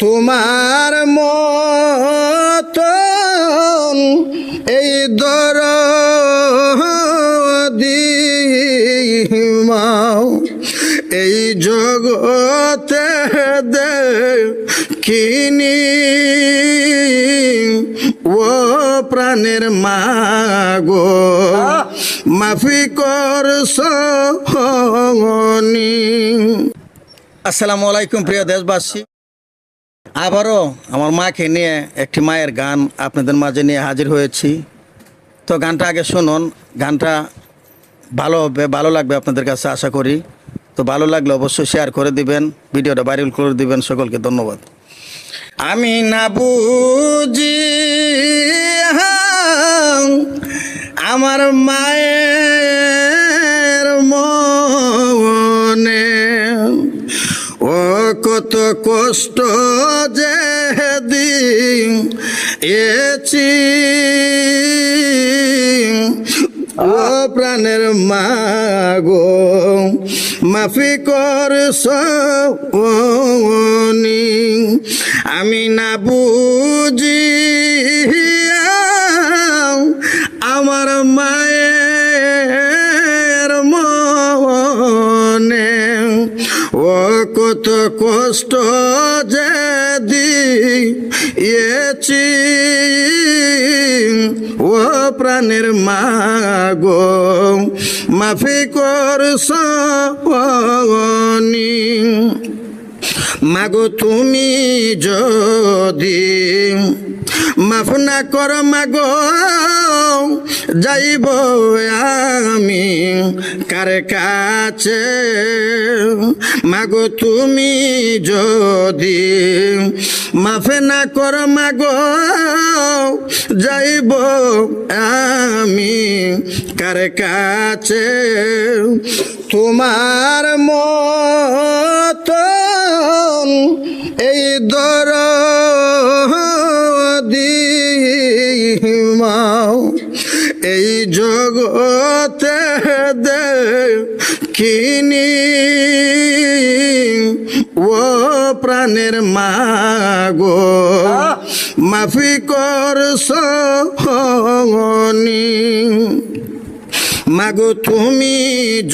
তোমার মতন এই দরদি মাও এই জগতে দেখিনি ও প্রাণের মাগো মাফি কর সহনি। আসসালামু আলাইকুম প্রিয় দেশবাসী, আবারও আমার মাকে নিয়ে একটি মায়ের গান আপনাদের মাঝে নিয়ে হাজির হয়েছি। তো গানটা আগে শুনুন, গানটা ভালো হবে, ভালো লাগবে আপনাদের কাছে আশা করি। তো ভালো লাগলে অবশ্যই শেয়ার করে দিবেন, ভিডিওটা ভাইরাল করে দিবেন। সকলকে ধন্যবাদ। আমি না বুঝি আমার মায়ের মনে ও কত কষ্ট যে দিয়েছি ও প্রাণের মাগো মাফি কর সহনি। আমি না বুঝি আমার মায়ের মনে ও কত কষ্ট যে দিয়েছি ও প্রাণের মাগো মাফি কর সহনি। মাগো তুমি যদি মাফ না কর মাগো যাইব আমি কার কাছে। মাগো তুমি যদি মাফ না কর মাগো যাইব আমি কার কাছে। তোমার মতন এই দরদি মাও এই জগতে দেখিনি ও প্রাণের মাগো মাফি কর সহনি। মাগো তুমি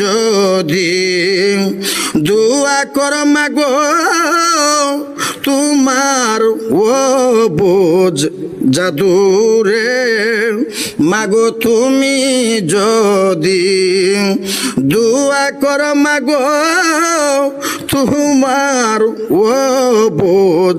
যদি দোয়া কর মাগো তোমার ও বোঝ জাদুরে। মাগো তুমি যদি দোয়া কর মাগো তোমার ও বোঝ